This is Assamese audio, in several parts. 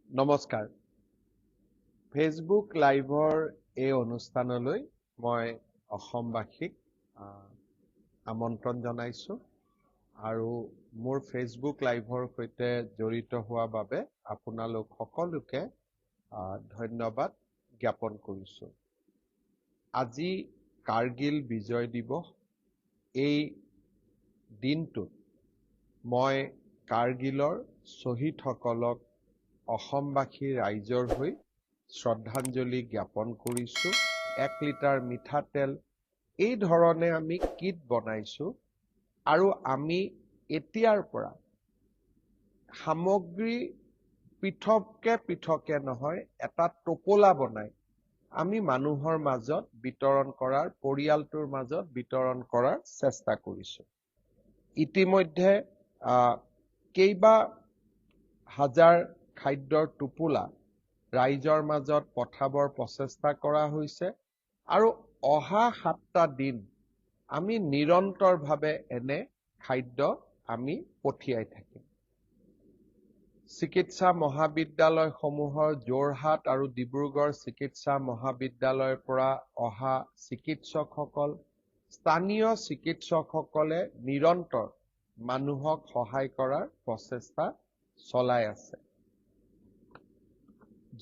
নমস্কাৰ ফেচবুক লাইভৰ এই অনুষ্ঠানলৈ মই অসমবাসীক আমন্ত্ৰণ জনাইছো আৰু মোৰ ফেচবুক লাইভৰ সৈতে জড়িত হোৱা বাবে আপোনালোক সকলোকে ধন্যবাদ জ্ঞাপন কৰিছো। আজি কাৰ্গিল বিজয় দিৱস। এই দিনটোত মই কাৰ্গিলৰ শ্বহীদসকলক অসমবাসী ৰাইজৰ হৈ শ্ৰদ্ধাঞ্জলি জ্ঞাপন কৰিছো। 1 লিটাৰ মিঠাতেল এই ধৰণে আমি কিট বনাইছো আৰু আমি এতিয়াৰ পৰা সামগ্ৰী পৃথকে নহয় এটা টোপোলা বনাই আমি মানুহৰ মাজত বিতৰণ কৰাৰ পৰিয়ালটোৰ মাজত বিতৰণ কৰাৰ চেষ্টা কৰিছো। ইতিমধ্যে কেইবা হাজাৰ খাদ্যৰ টোপোলা ৰাইজৰ মাজত পঠাবৰ প্ৰচেষ্টা কৰা হৈছে আৰু অহা 7টা দিন আমি নিৰন্তৰভাৱে এনে খাদ্য আমি পঠিয়াই থাকিম। চিকিৎসা মহাবিদ্যালয়সমূহৰ যোৰহাট আৰু ডিব্ৰুগড় চিকিৎসা মহাবিদ্যালয়ৰ পৰা অহা চিকিৎসকসকল স্থানীয় চিকিৎসকসকলে নিৰন্তৰ মানুহক সহায় কৰাৰ প্ৰচেষ্টা চলাই আছে।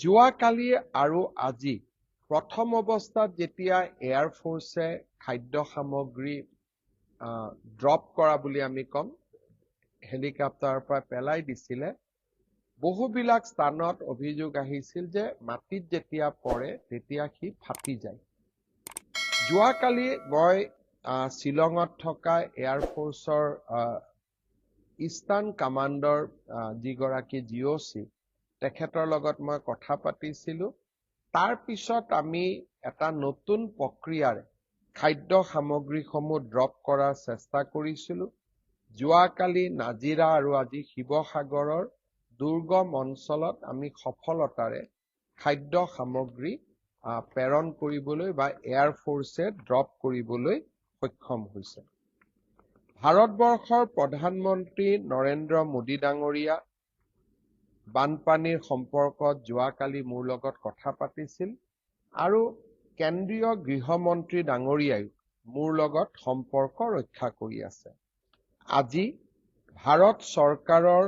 যোৱাকালি আৰু আজি প্ৰথম অৱস্থাত যেতিয়া এয়াৰ ফোৰ্ছে খাদ্য সামগ্ৰী ড্ৰপ কৰা বুলি আমি কম, হেলিকপ্টাৰৰ পৰা পেলাই দিছিলে, বহুবিলাক স্থানত অভিযোগ আহিছিল যে মাটিত যেতিয়া পৰে তেতিয়া সি ফাটি যায়। যোৱাকালি মই শ্বিলঙত থকা এয়াৰ ফোৰ্ছৰ ইষ্টাৰ্ণ কামাণ্ডৰ যিগৰাকী GOC তেখেতৰ লগত মই কথা পাতিছিলো। তাৰ পিছত আমি এটা নতুন প্ৰক্ৰিয়াৰে খাদ্য সামগ্ৰীসমূহ ড্ৰপ কৰাৰ চেষ্টা কৰিছিলো। যোৱাকালি নাজিৰা আৰু আজি শিৱসাগৰৰ দুৰ্গম অঞ্চলত আমি সফলতাৰে খাদ্য সামগ্ৰী প্ৰেৰণ কৰিবলৈ বা এয়াৰ ফোৰ্ছে ড্ৰপ কৰিবলৈ সক্ষম হৈছে। ভাৰতবৰ্ষৰ প্ৰধানমন্ত্ৰী নৰেন্দ্ৰ মোদী ডাঙৰীয়া বানপানীৰ সম্পৰ্কত যোৱাকালি মোৰ লগত কথা পাতিছিল আৰু কেন্দ্ৰীয় গৃহমন্ত্ৰী ডাঙৰীয়াই মোৰ লগত সম্পৰ্ক ৰক্ষা কৰি আছে। আজি ভাৰত চৰকাৰৰ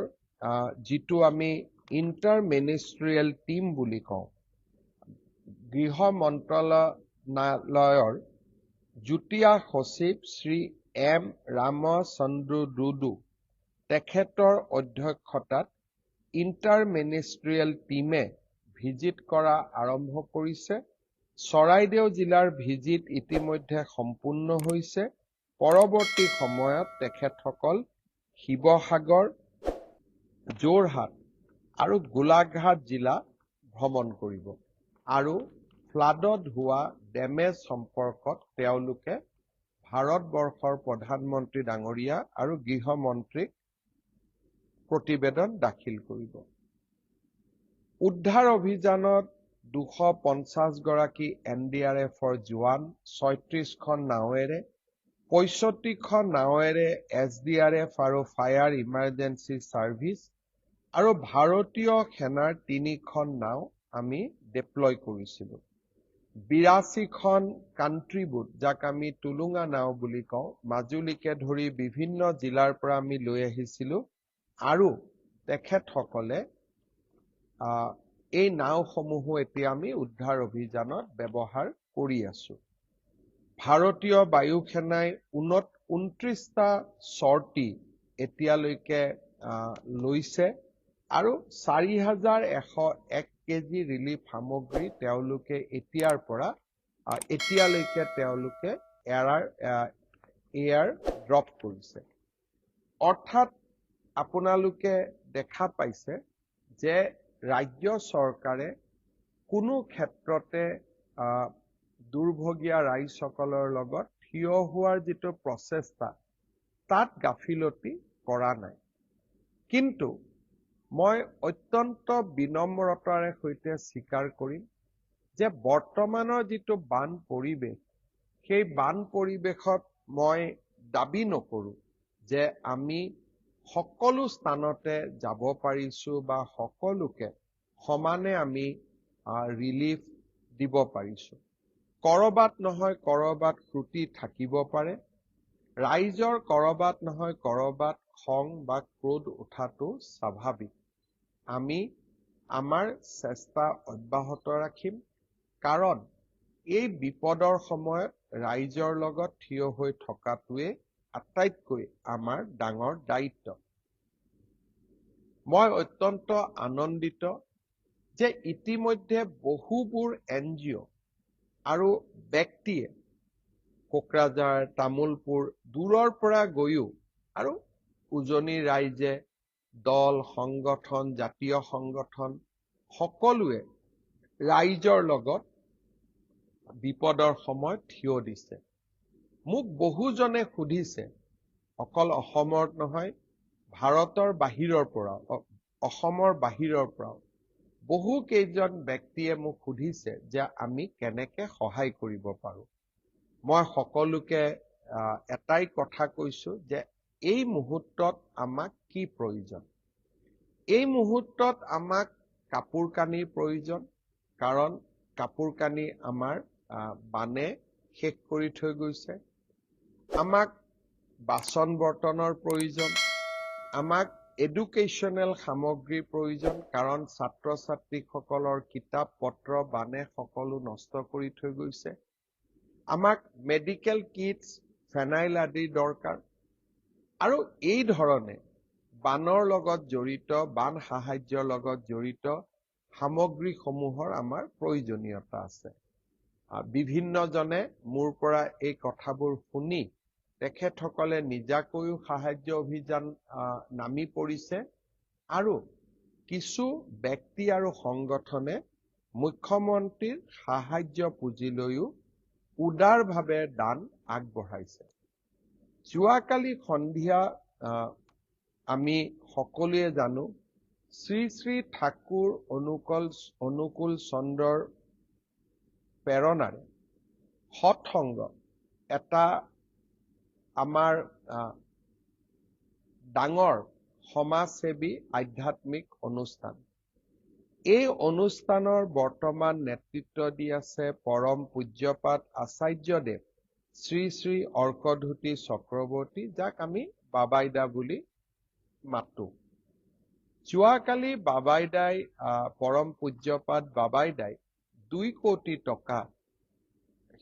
যিটো আমি ইণ্টাৰ মিনিষ্ট্ৰিয়েল টিম বুলি কওঁ, গৃহ মন্ত্ৰালয়ৰ যুটীয়া সচিব শ্ৰী M ৰামচন্দ্ৰ ডুডু তেখেতৰ অধ্যক্ষতাত ইণ্টাৰ মিনিষ্ট্ৰিয়েল টিমে ভিজিট কৰা আৰম্ভ কৰিছে। চৰাইদেউ জিলাৰ ভিজিট ইতিমধ্যে সম্পূৰ্ণ হৈছে। পৰৱৰ্তী সময়ত তেখেতসকল শিৱসাগৰ, যোৰহাট আৰু গোলাঘাট জিলা ভ্ৰমণ কৰিব আৰু ফ্লাডত হোৱা ডেমেজ সম্পৰ্কত তেওঁলোকে ভাৰতবৰ্ষৰ প্ৰধানমন্ত্ৰী ডাঙৰীয়া আৰু গৃহমন্ত্ৰীক প্ৰতিবেদন দাখিল কৰিব। উদ্ধাৰ অভিযানত 250 গৰাকী NDRFৰ জোৱান, 36খন নাৱেৰে, 65খন নাৱেৰে SDRF আৰু ফায়াৰ ইমাৰ্জেঞ্চি ছাৰ্ভিচ আৰু ভাৰতীয় সেনাৰ 3খন নাও আমি ডিপ্লয় কৰিছিলো। 82খন কাণ্ট্ৰি বুট, যাক আমি টুলুঙা নাও বুলি কওঁ, মাজুলীকে ধৰি বিভিন্ন জিলাৰ পৰা আমি লৈ আহিছিলো আৰু তেখেতসকলে এই নাওসমূহো এতিয়া আমি উদ্ধাৰ অভিযানত ব্যৱহাৰ কৰি আছো। ভাৰতীয় বায়ু সেনাই 29টা চৰ্টি এতিয়ালৈকে লৈছে আৰু 4101 কেজি ৰিলিফ সামগ্ৰী তেওঁলোকে এতিয়ালৈকে তেওঁলোকে এয়াৰ ড্ৰপ কৰিছে। অৰ্থাৎ আপোনালোকে দেখা পাইছে যে ৰাজ্য চৰকাৰে কোনো ক্ষেত্ৰতে দুৰ্ভগীয়া ৰাইজসকলৰ লগত থিয় হোৱাৰ যিটো প্ৰচেষ্টা তাত গাফিলতি কৰা নাই। কিন্তু মই অত্যন্ত বিনম্ৰতাৰে সৈতে স্বীকাৰ কৰিম যে বৰ্তমানৰ যিটো বান পৰিৱেশ, সেই বান পৰিৱেশত মই দাবী নকৰো যে আমি সকলো স্থানতে যাব পাৰিছো বা সকলোকে সমানে আমি ৰিলিফ দিব পাৰিছোঁ। কৰবাত নহয় কৰবাত ত্ৰুটি থাকিব পাৰে। ৰাইজৰ কৰবাত নহয় কৰবাত খং বা ক্ৰোধ উঠাটো স্বাভাৱিক। আমি আমাৰ চেষ্টা অব্যাহত ৰাখিম, কাৰণ এই বিপদৰ সময়ত ৰাইজৰ লগত থিয় হৈ থকাটোৱে আটাইতকৈ আমাৰ ডাঙৰ দায়িত্ব। মই অত্যন্ত আনন্দিত যে ইতিমধ্যে বহুবোৰ NGO আৰু ব্যক্তিয়ে কোকৰাঝাৰ, তামোলপুৰ দূৰৰ পৰা গৈও আৰু উজনিৰ ৰাইজে, দল, সংগঠন, জাতীয় সংগঠন সকলোৱে ৰাইজৰ লগত বিপদৰ সময়ত থিয় দিছে। মোক বহুজনে সুধিছে, অকল অসমৰ নহয়, ভাৰতৰ বাহিৰৰ পৰাও, অসমৰ বাহিৰৰ পৰাও বহু কেইজন ব্যক্তিয়ে মোক সুধিছে যে আমি কেনেকে সহায় কৰিব পাৰো। মই সকলোকে এটাই কথা কৈছো যে এই মুহূৰ্তত আমাক কি প্ৰয়োজন। এই মুহূৰ্তত আমাক কাপোৰ কানিৰ প্ৰয়োজন, কাৰণ কাপোৰ কানি আমাৰ বানে শেষ কৰি থৈ গৈছে। আমাক বাচন বৰ্তনৰ প্ৰয়োজন, আমাক এডুকেশ্যনেল সামগ্ৰীৰ প্ৰয়োজন, কাৰণ ছাত্ৰ ছাত্ৰীসকলৰ কিতাপ পত্ৰ বানে সকলো নষ্ট কৰি থৈ গৈছে। আমাক মেডিকেল কিটছ, ফেনাইল আদিৰ দৰকাৰ। আৰু এই ধৰণে বানৰ লগত জড়িত, বান সাহায্যৰ লগত জড়িত সামগ্ৰীসমূহৰ আমাৰ প্ৰয়োজনীয়তা আছে। বিভিন্নজনে মোৰ পৰা এই কথাবোৰ শুনি তেখেতসকলে নিজাকৈও সাহায্য অভিযান নামি পৰিছে, আৰু কিছু ব্যক্তি আৰু সংগঠনে মুখ্যমন্ত্ৰীৰ সাহায্য পুঁজিলৈও উদাৰভাৱে দান আগবঢ়াইছে। যোৱাকালি সন্ধিয়া আমি সকলোৱে জানো, শ্ৰী শ্ৰী ঠাকুৰ অনুকূল চন্দ্ৰৰ প্ৰেৰণাৰে সৎসংগ এটা আমাৰ ডাঙৰ সমাজসেৱী আধ্যাত্মিক অনুষ্ঠান। এই অনুষ্ঠানৰ বৰ্তমান নেতৃত্ব দি আছে পৰম পূজ্যপাত আচাৰ্যদেৱ শ্ৰী শ্ৰী অৰ্কধুতি চক্ৰৱৰ্তী, যাক আমি বাবাইদা বুলি মাতো। যোৱাকালি বাবাইদাই পৰম পূজ্যপাত বাবাইদাই 2 কোটি টকা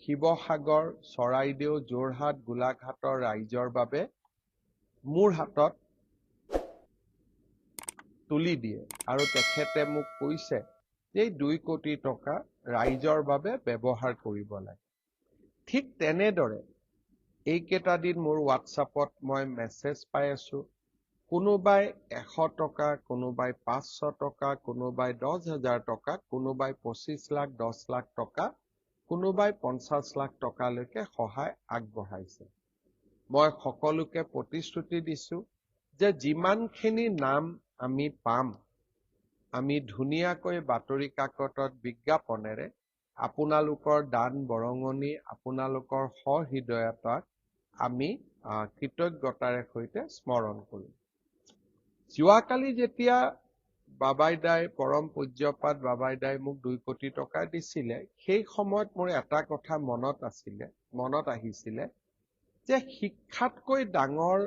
শিৱসাগৰ, চৰাইদেউ, যোৰহাট, গোলাঘাটৰ ৰাইজৰ বাবে মোৰ হাতত তুলি দিয়ে, আৰু তেখেতে মোক কৈছে যে 2 কোটি টকা ৰাইজৰ বাবে ব্যৱহাৰ কৰিব লাগে। ঠিক তেনেদৰে এইকেইটা দিন মোৰ হোৱাটছআপত মই মেছেজ পাই আছো, কোনোবাই 100 টকা, কোনোবাই 500 টকা, কোনোবাই 10,000 টকা, কোনোবাই 25 লাখ, 10 লাখ টকা, কোনোবাই 50 লাখ টকালৈকে সহায় আগবঢ়াইছে। মই সকলোকে প্ৰতিশ্ৰুতি দিছো যে যিমানখিনি নাম আমি পাম, আমি ধুনীয়াকৈ বাতৰি কাকতত বিজ্ঞাপনেৰে আপোনালোকৰ দান বৰঙণি, আপোনালোকৰ সহৃদয়তাক আমি কৃতজ্ঞতাৰে সৈতে স্মৰণ কৰিম। যোৱাকালি যেতিয়া বাবাইদাই, পৰম পূজ্যপাত বাবাইদাই মোক 2 কোটি টকা দিছিলে, সেই সময়ত মোৰ এটা কথা মনত আহিছিলে যে শিক্ষাতকৈ ডাঙৰ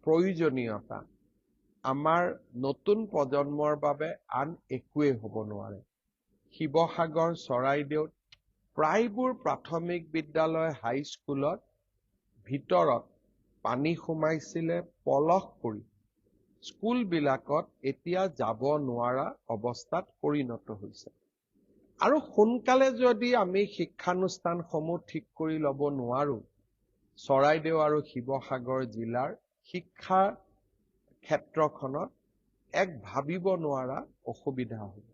প্ৰয়োজনীয়তা আমাৰ নতুন প্ৰজন্মৰ বাবে আন একোৱেই হ'ব নোৱাৰে। শিৱসাগৰ, চৰাইদেউত প্ৰায়বোৰ প্ৰাথমিক বিদ্যালয়, হাইস্কুলত ভিতৰত পানী সোমাইছিলে, পলস পৰি স্কুলবিলাকত এতিয়া যাব নোৱাৰা অৱস্থাত পৰিণত হৈছে। আৰু সোনকালে যদি আমি শিক্ষানুষ্ঠানসমূহ ঠিক কৰি ল'ব নোৱাৰো, চৰাইদেউ আৰু শিৱসাগৰ জিলাৰ শিক্ষা ক্ষেত্ৰখনত এক ভাবিব নোৱাৰা অসুবিধা হ'ব।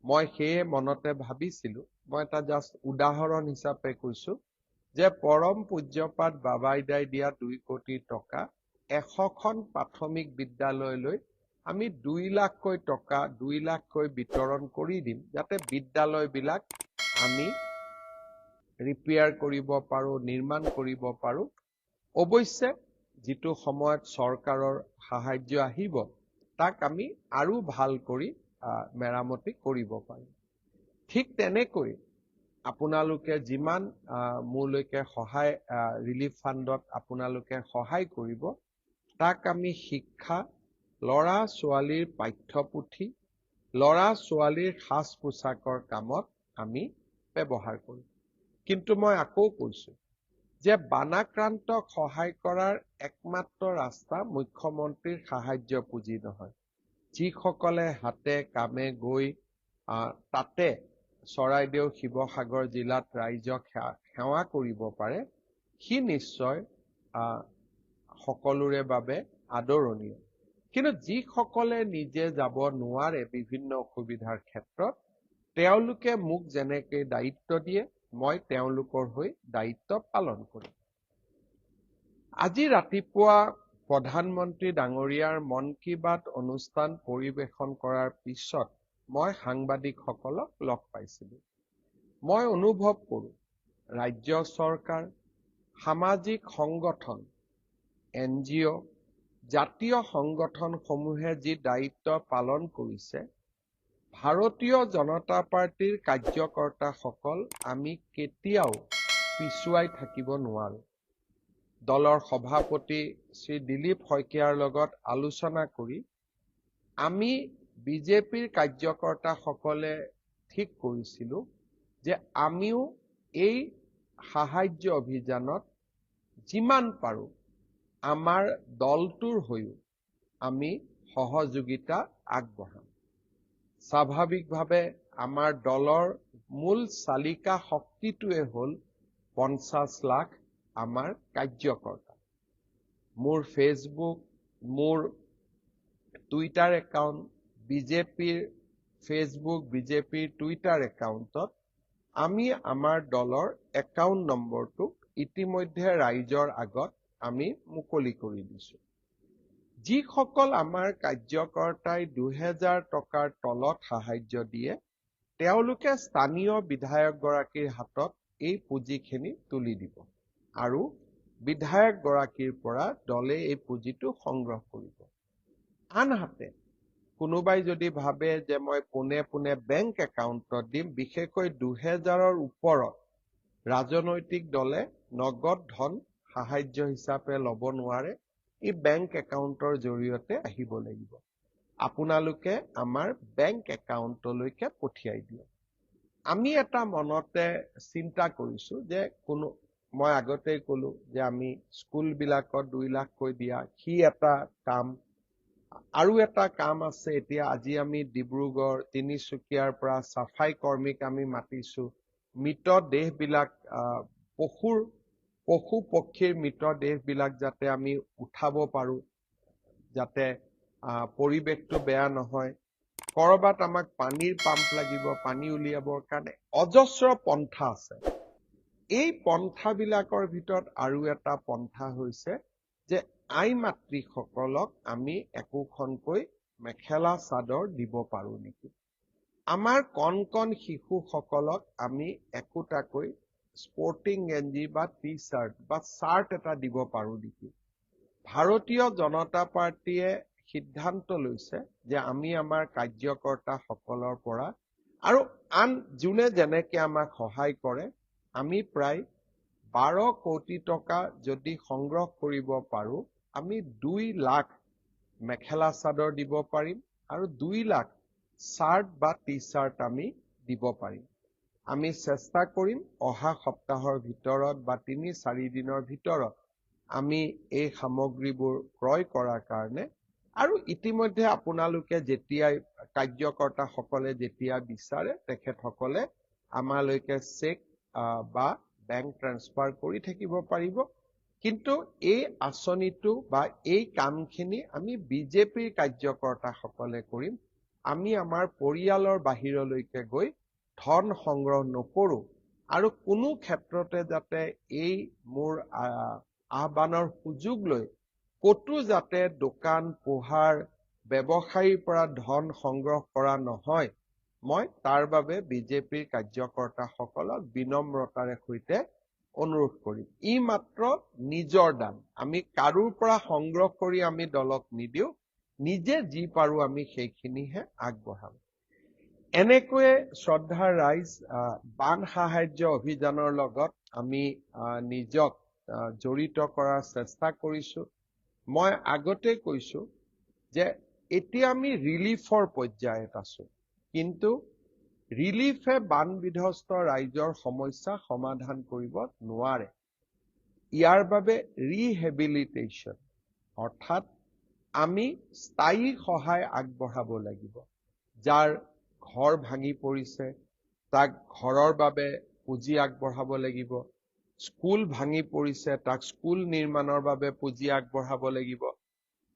মই সেয়ে মনতে ভাবিছিলো, মই এটা জাষ্ট উদাহৰণ হিচাপে কৈছো যে পৰম পূজ্যপাত বাবাইদাই দিয়া 2 কোটি টকা 100খন প্ৰাথমিক বিদ্যালয়লৈ আমি 2 লাখকৈ টকা, 2 লাখকৈ বিতৰণ কৰি দিম, যাতে বিদ্যালয়বিলাক আমি ৰিপেয়াৰ কৰিব পাৰো, নিৰ্মাণ কৰিব পাৰো। অৱশ্যে যিটো সময়ত চৰকাৰৰ সাহায্য আহিব, তাক আমি আৰু ভাল কৰি মেৰামতি কৰিব পাৰিম। ঠিক তেনেকৈ আপোনালোকে যিমান মোলৈকে সহায় ৰিলিফ ফাণ্ডত আপোনালোকে সহায় কৰিব, তাক আমি শিক্ষা, ল'ৰা ছোৱালীৰ পাঠ্যপুথি, ল'ৰা ছোৱালীৰ সাজ পোছাকৰ কামত আমি ব্যৱহাৰ কৰিম। কিন্তু মই আকৌ কৈছো যে বানাক্ৰান্তক সহায় কৰাৰ একমাত্ৰ ৰাস্তা মুখ্যমন্ত্ৰীৰ সাহায্য পুঁজি নহয়। যিসকলে হাতে কামে গৈ তাতে চৰাইদেউ শিৱসাগৰ জিলাত ৰাইজক সেৱা কৰিব পাৰে, সি নিশ্চয় সকলোৰে বাবে আদৰণীয়। কিন্তু যিসকলে নিজে যাব নোৱাৰে বিভিন্ন অসুবিধাৰ ক্ষেত্ৰত, তেওঁলোকে মোক যেনেকৈ দায়িত্ব দিয়ে, মই তেওঁলোকৰ হৈ দায়িত্ব পালন কৰিম। আজি ৰাতিপুৱা প্ৰধানমন্ত্ৰী ডাঙৰীয়াৰ মন কী বাত অনুষ্ঠান পৰিৱেশন কৰাৰ পিছত মই সাংবাদিকসকলক লগ পাইছিলোঁ। মই অনুভৱ কৰোঁ ৰাজ্য চৰকাৰ, সামাজিক সংগঠন, NGO, জাতীয় সংগঠনসমূহে যি দায়িত্ব পালন কৰিছে, ভাৰতীয় জনতা পাৰ্টিৰ কাৰ্যকৰ্তাসকল আমি কেতিয়াও পিছুৱাই থাকিব নোৱাৰো। দলৰ সভাপতি শ্ৰী দিলীপ শইকীয়াৰ লগত আলোচনা কৰি আমি বিজেপিৰ কাৰ্যকৰ্তাসকলে ঠিক কৰিছিলোঁ যে আমিও এই সাহায্য অভিযানত যিমান পাৰোঁ আমাৰ দলটোৰ হৈও আমি সহযোগিতা আগবঢ়াম। স্বাভাৱিকভাৱে আমাৰ দলৰ মূল চালিকা শক্তিটোৱে হ'ল 50 লাখ আমাৰ কাৰ্যকৰ্তা। মোৰ ফেচবুক, মোৰ টুইটাৰ একাউণ্ট, বিজেপিৰ ফেচবুক, বিজেপিৰ টুইটাৰ একাউণ্টত আমি আমাৰ দলৰ একাউণ্ট নম্বৰটো ইতিমধ্যে ৰাইজৰ আগত আমি মুকলি কৰি দিছোঁ। যিসকল আমাৰ কাৰ্যকৰ্তাই 2000 টকাৰ তলত সাহায্য দিয়ে, তেওঁলোকে স্থানীয় বিধায়কগৰাকীৰ হাতত এই পুঁজিখিনি তুলি দিব আৰু বিধায়কগৰাকীৰ পৰা দলে এই পুঁজিটো সংগ্ৰহ কৰিব। আনহাতে কোনোবাই যদি ভাবে যে মই পোনে পোনে বেংক একাউণ্টত দিম, বিশেষকৈ 2000ৰ ওপৰত ৰাজনৈতিক দলে নগদ ধন সাহায্য হিচাপে ল'ব নোৱাৰে, এই বেংক একাউণ্টৰ জৰিয়তে আহিব লাগিব। আপোনালোকে আমাৰ বেংক একাউণ্টলৈকে পঠিয়াই দিয়ক। আমি এটা মনতে চিন্তা কৰিছো যে মই আগতেই ক'লো যে আমি স্কুলবিলাকত 2 লাখকৈ দিয়া, সি এটা কাম। আৰু এটা কাম আছে, এতিয়া আজি আমি ডিব্ৰুগড়, তিনিচুকীয়াৰ পৰা চাফাই কৰ্মীক আমি মাতিছো। মৃতদেহবিলাক পশু পক্ষীৰ মৃতদেহবিলাক যাতে আমি উঠাব পাৰো, যাতে পৰিৱেশটো বেয়া নহয়। কৰবাত আমাক পানীৰ পাম্প লাগিব, পানী উলিয়াবৰ কাৰণে অজস্ৰ পন্থা আছে। এই পন্থাবিলাকৰ ভিতৰত আৰু এটা পন্থা হৈছে যে আই মাতৃসকলক আমি একোখনকৈ মেখেলা চাদৰ দিব পাৰো নেকি। আমাৰ কণ কণ শিশুসকলক আমি একোটাকৈ স্পৰ্টিং গেঞ্জি বা টি-চাৰ্ট বা চাৰ্ট এটা দিব পাৰো নেকি। ভাৰতীয় জনতা পাৰ্টীয়ে সিদ্ধান্ত লৈছে যে আমি আমাৰ কাৰ্যকৰ্তাসকলৰ পৰা আৰু আন যোনে যেনেকে আমাক সহায় কৰে, আমি প্ৰায় 12 কোটি টকা যদি সংগ্ৰহ কৰিব পাৰো, আমি 2 লাখ মেখেলা চাদৰ দিব পাৰিম আৰু 2 লাখ চাৰ্ট বা টি-চাৰ্ট আমি দিব পাৰিম। আমি চেষ্টা কৰিম অহা সপ্তাহৰ ভিতৰত বা 3-4 দিনৰ ভিতৰত আমি এই সামগ্ৰীবোৰ ক্ৰয় কৰাৰ কাৰণে। আৰু ইতিমধ্যে আপোনালোকে যেতিয়াই কাৰ্যকৰ্তাসকলে যেতিয়া বিচাৰে, তেখেতসকলে আমালৈকে চেক বা বেংক ট্ৰান্সফাৰ কৰি থাকিব পাৰিব। কিন্তু এই আঁচনিটো বা এই কামখিনি আমি বিজেপিৰ কাৰ্যকৰ্তাসকলে কৰিম। আমি আমাৰ পৰিয়ালৰ বাহিৰলৈকে গৈ ধন সংগ্ৰহ নকৰো আৰু কোনো ক্ষেত্ৰতে যাতে এই মোৰ আহ্বানৰ সুযোগ লৈ কতো যাতে দোকান পোহাৰ ব্যৱসায়ীৰ পৰা ধন সংগ্ৰহ কৰা নহয়, মই তাৰ বাবে বিজেপিৰ কাৰ্যকৰ্তাসকলক বিনম্ৰতাৰে সৈতে অনুৰোধ কৰিম। ই মাত্ৰ নিজৰ দান, আমি কাৰোৰ পৰা সংগ্ৰহ কৰি আমি দলক নিদিওঁ। নিজে যি পাৰো আমি সেইখিনিহে আগবঢ়াম। এনেকৈয়ে শ্ৰদ্ধাৰ ৰাইজ, বান সাহায্য অভিযানৰ লগত আমি নিজক জড়িত কৰাৰ চেষ্টা কৰিছো। মই আগতে কৈছো যে এতিয়া আমি ৰিলিফৰ পৰ্যায়ত আছো, কিন্তু ৰিলিফে বান বিধ্বস্ত ৰাইজৰ সমস্যা সমাধান কৰিব নোৱাৰে। ইয়াৰ বাবে ৰিহেবিলিটেশ্যন অৰ্থাৎ আমি স্থায়ী সহায় আগবঢ়াব লাগিব। যাৰ ঘৰ ভাঙি পৰিছে তাক ঘৰৰ বাবে পুঁজি আগবঢ়াব লাগিব। স্কুল ভাঙি পৰিছে তাক স্কুল নিৰ্মাণৰ বাবে পুঁজি আগবঢ়াব লাগিব।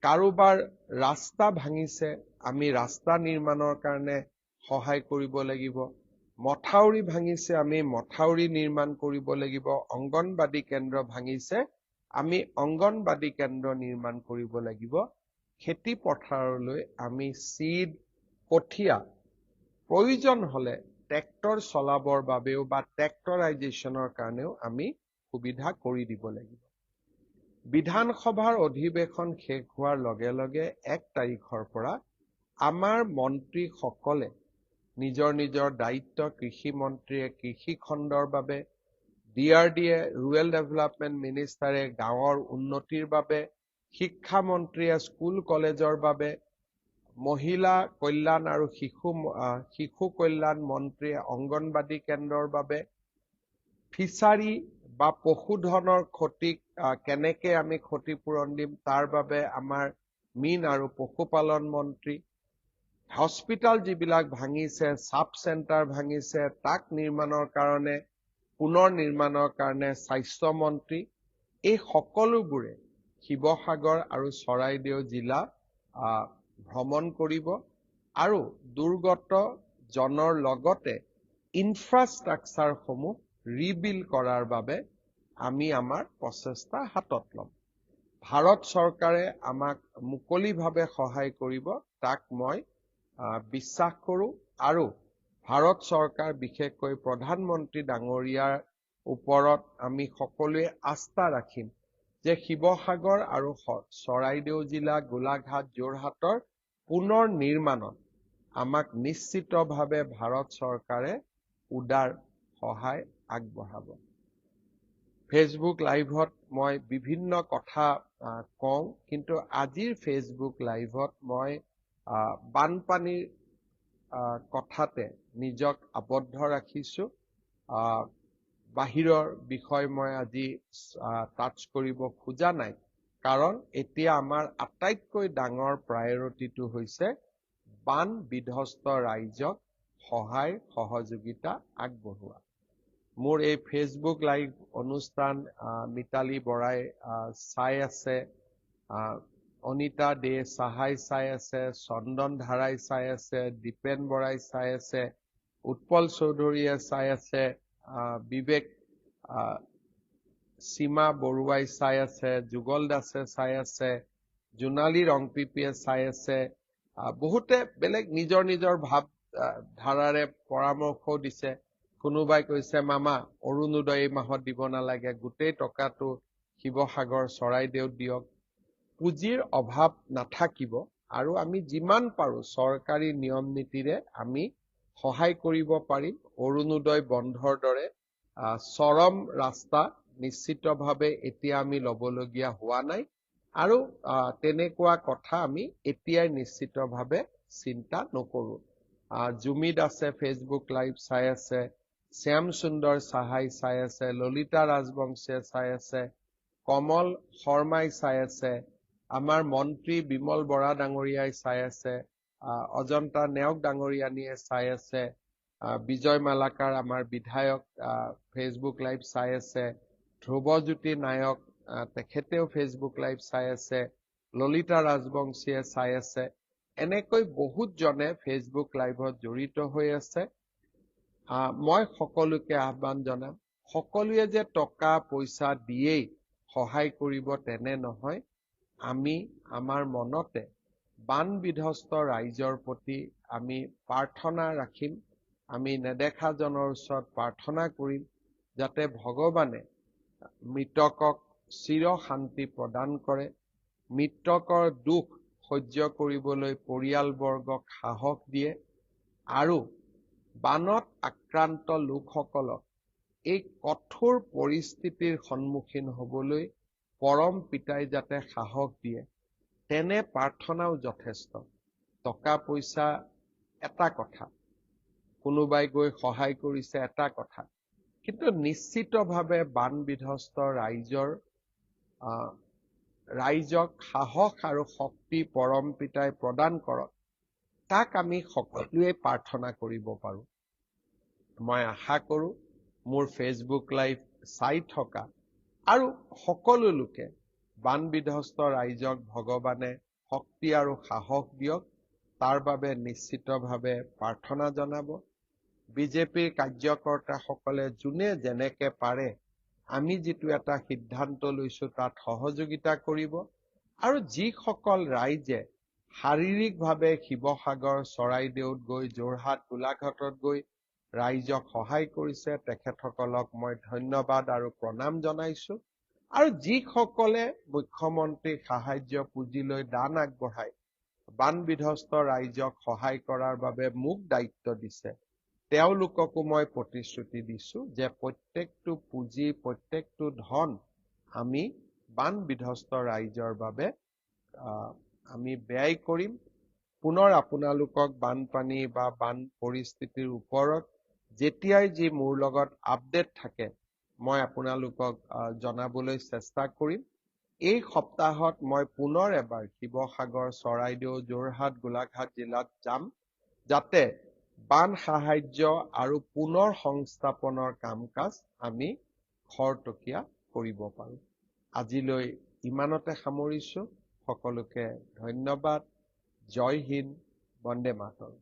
কাৰোবাৰ ৰাস্তা ভাঙিছে আমি ৰাস্তা নিৰ্মাণৰ কাৰণে সহায় কৰিব লাগিব। মথাউৰি ভাঙিছে আমি মথাউৰি নিৰ্মাণ কৰিব লাগিব। অংগনবাদী কেন্দ্ৰ ভাঙিছে আমি অংগনবাদী কেন্দ্ৰ নিৰ্মাণ কৰিব লাগিব। খেতি পথাৰলৈ আমি চিড, কঠীয়া, প্ৰয়োজন হলে ট্ৰেক্টৰ চলাবৰ বাবেও বা ট্ৰেক্টৰাইজেশ্যনৰ কাৰণেও আমি সুবিধা কৰি দিব লাগিব। বিধানসভাৰ অধিৱেশন শেষ হোৱাৰ লগে লগে 1 তাৰিখৰ পৰা আমাৰ মন্ত্ৰীসকলে নিজৰ নিজৰ দায়িত্ব, কৃষি মন্ত্ৰীয়ে কৃষি খণ্ডৰ বাবে, DRDয়ে ৰুৰেল ডেভেলপমেণ্ট মিনিষ্টাৰে গাঁৱৰ উন্নতিৰ বাবে, শিক্ষা মন্ত্ৰীয়ে স্কুল কলেজৰ বাবে, মহিলা কল্যাণ আৰু শিশু কল্যাণ মন্ত্ৰীয়ে অংগনবাদী কেন্দ্ৰৰ বাবে, ফিচাৰী বা পশুধনৰ ক্ষতিক কেনেকে আমি ক্ষতিপূৰণ দিম তাৰ বাবে আমাৰ মীন আৰু পশুপালন মন্ত্ৰী, হস্পিটাল যিবিলাক ভাঙিছে, সাব চেণ্টাৰ ভাঙিছে তাক নিৰ্মাণৰ কাৰণে, পুনৰ নিৰ্মাণৰ কাৰণে স্বাস্থ্য মন্ত্ৰী, এই সকলোবোৰে শিৱসাগৰ আৰু চৰাইদেউ জিলা ভ্ৰমণ কৰিব আৰু দুৰ্গত জনৰ লগতে ইনফ্ৰাষ্ট্ৰাকচাৰসমূহ ৰিবিল্ড কৰাৰ বাবে আমি আমাৰ প্ৰচেষ্টা হাতত ল'ম। ভাৰত চৰকাৰে আমাক মুকলিভাৱে সহায় কৰিব তাক মই বিশ্বাস কৰোঁ আৰু ভাৰত চৰকাৰ বিশেষকৈ প্ৰধানমন্ত্ৰী ডাঙৰীয়াৰ ওপৰত আমি সকলোৱে আস্থা ৰাখিম যে শিৱসাগৰ আৰু চৰাইদেউ জিলা, গোলাঘাট, যোৰহাটৰ পুনৰ নিৰ্মাণত আমাক নিশ্চিতভাৱে ভাৰত চৰকাৰে উদাৰ সহায় আগবঢ়াব। ফেচবুক লাইভত মই বিভিন্ন কথা কওঁ, কিন্তু আজিৰ ফেচবুক লাইভত মই বানপানীৰ কথাতে নিজক আবদ্ধ ৰাখিছো। বাহিৰৰ বিষয় মই আজি টাচ কৰিব খোজা নাই, কাৰণ এতিয়া আমাৰ আটাইতকৈ ডাঙৰ প্ৰায়ৰিটিটো হৈছে বান বিধ্বস্ত ৰাইজক সহায় সহযোগিতা আগবঢ়োৱা। মোৰ এই ফেচবুক লাইভ অনুষ্ঠান মিতালী বৰাই চাই আছে, অনিতা দে সাহাই চাই আছে, চন্দন ধাৰাই চাই আছে, দীপেন বৰাই চাই আছে, উৎপল চৌধুৰীয়ে চাই আছে, বিবেক সীমা বৰুৱাই চাই আছে, যুগল দাসে চাই আছে, জোনালী ৰংপিপিয়ে চাই আছে, বহুতে বেলেগ নিজৰ নিজৰ ভাৱ ধাৰাৰে পৰামৰ্শও দিছে। কোনোবাই কৈছে মামা অৰুণোদয় এই মাহত দিব নালাগে, গোটেই টকাটো শিৱসাগৰ চৰাইদেউত দিয়ক। পুঁজিৰ অভাৱ নাথাকিব আৰু আমি যিমান পাৰো চৰকাৰী নিয়ম নীতিৰে আমি সহায় কৰিব পাৰিম। অৰুণোদয় বন্ধৰ দৰে চৰম ৰাস্তা নিশ্চিতভাৱে এতিয়া আমি ল'বলগীয়া হোৱা নাই আৰু তেনেকুৱা কথা আমি এতিয়াই নিশ্চিতভাৱে চিন্তা নকৰো। জুমি দাসে ফেচবুক লাইভ চাই আছে, শ্যাম সুন্দৰ সাহাই চাই আছে, ললিতা ৰাজবংশীয়ে চাই আছে, কমল শৰ্মাই চাই আছে, আমাৰ মন্ত্ৰী বিমল বৰা ডাঙৰীয়াই চাই আছে, অজন্তা নেওগ ডাঙৰীয়ানীয়ে চাই আছে, বিজয় মালাকাৰ আমাৰ বিধায়ক ফেচবুক লাইভ চাই আছে, ধ্ৰুৱজ্যোতি নায়ক তেখেতেও ফেচবুক লাইভ চাই আছে, ললিতা ৰাজবংশীয়ে চাই আছে। এনেকৈ বহুত জনে ফেচবুক লাইভত জড়িত হৈ আছে। মই সকলোকে আহ্বান জনাম, সকলোৱে যে টকা পইচা দিয়েই সহায় কৰিব তেনে নহয়। আমি আমাৰ মনতে বান বিধ্বস্ত ৰাইজৰ প্ৰতি আমি প্ৰাৰ্থনা ৰাখিম। আমি নেদেখা জনৰ ওচৰত প্ৰাৰ্থনা কৰিম যাতে ভগৱানে মৃতকক চিৰ শান্তি প্ৰদান কৰে, মৃতকৰ দুখ সহ্য কৰিবলৈ পৰিয়ালবৰ্গক সাহস দিয়ে আৰু বানত আক্ৰান্ত লোকসকলক এই কঠোৰ পৰিস্থিতিৰ সন্মুখীন হ'বলৈ পৰম পিতাই যাতে সাহস দিয়ে, তেনে প্ৰাৰ্থনাও যথেষ্ট। টকা পইচা এটা কথা, কোনোবাই গৈ সহায় কৰিছে এটা কথা, কিন্তু নিশ্চিতভাৱে বান বিধ্বস্ত ৰাইজক সাহস আৰু শক্তি পৰম পিতাই প্ৰদান কৰক, তাক আমি সকলোৱে প্ৰাৰ্থনা কৰিব পাৰো। মই আশা কৰো মোৰ ফেচবুক লাইভ চাই থকা আৰু সকলো লোকে বান বিধ্বস্ত ৰাইজক ভগৱানে শক্তি আৰু সাহস দিয়ক, তাৰ বাবে নিশ্চিতভাৱে প্ৰাৰ্থনা জনাব। বিজেপিৰ কাৰ্যকৰ্তাসকলে যোনে যেনেকে পাৰে আমি যিটো এটা সিদ্ধান্ত লৈছো তাত সহযোগিতা কৰিব আৰু যিসকল ৰাইজে শাৰীৰিকভাৱে শিৱসাগৰ, চৰাইদেউত গৈ, যোৰহাট, গোলাঘাটত গৈ ৰাইজক সহায় কৰিছে, তেখেতসকলক মই ধন্যবাদ আৰু প্ৰণাম জনাইছো। আৰু যিসকলে মুখ্যমন্ত্ৰীক সাহায্য পুঁজিলৈ দান আগবঢ়াই বান বিধ্বস্ত ৰাইজক সহায় কৰাৰ বাবে মোক দায়িত্ব দিছে, তেওঁলোককো মই প্ৰতিশ্ৰুতি দিছো যে প্ৰত্যেকটো পুঁজি, প্ৰত্যেকটো ধন আমি বান বিধ্বস্ত ৰাইজৰ বাবে আমি ব্যয় কৰিম। পুনৰ আপোনালোকক বানপানী বা বান পৰিস্থিতিৰ ওপৰত যেতিয়াই যি মোৰ লগত আপডেট থাকে মই আপোনালোকক জনাবলৈ চেষ্টা কৰিম। এই সপ্তাহত মই পুনৰ এবাৰ শিৱসাগৰ, চৰাইদেউ, যোৰহাট, গোলাঘাট জিলাত যাম, যাতে বান সাহায্য আৰু পুনৰ সংস্থাপনৰ কাম কাজ আমি খৰতকীয়া কৰিব পাৰো। আজিলৈ ইমানতে সামৰিছো। সকলোকে ধন্যবাদ। জয় হিন্দ, বন্দে মাতৰম।